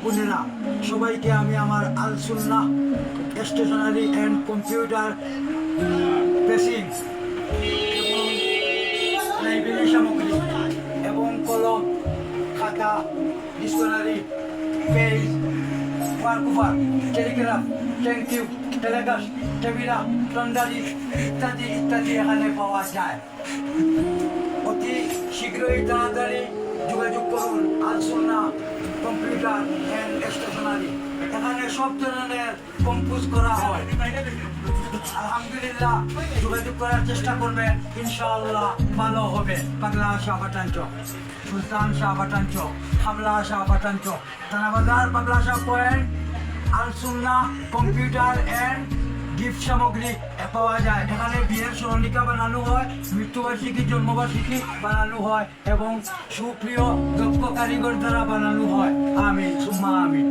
বোনেরা সবাইকে আমি আমার Al Sunnah stationery and computer pressing এবং লাইব্রেরি সামগ্রী এবং কলম খাতা ডিকশনারি পেজ ওয়ার্কওভার টেলিগ্রাফ থ্যাংক ইউ টেলিগ্রাফ টেবিলা টন্ডারি ইত্যাদি ইত্যাদি এখানে পাওয়া যায়। অতি শীঘ্রই তাড়াতাড়ি যোগাযোগ করুন আল সুন্নাহ কম্পিউটার অ্যান্ড স্টেশনারি। এখানে সব ধরনের কম্পোজ করা হয়। আলহামদুলিল্লাহ, যোগাযোগ করার চেষ্টা করবেন, ইনশাআল্লাহ ভালো হবে। পাগলা শাহ বাটান চক, সুলতান শাহ বাটান চক, হামলা শাহ বাটান চক, থানাবাজার পাগলা Shah point. Al Sunnah computer and gift সামগ্রী পাওয়া যায়। এখানে বিয়ের স্মরণিকা বানানো হয়, মৃত্যুবার্ষিকী জন্মবার্ষিকী বানানো হয় এবং সুপ্রিয় দক্ষ কারিগর দ্বারা বানানো হয়। আমিন সুম্মা আমিন।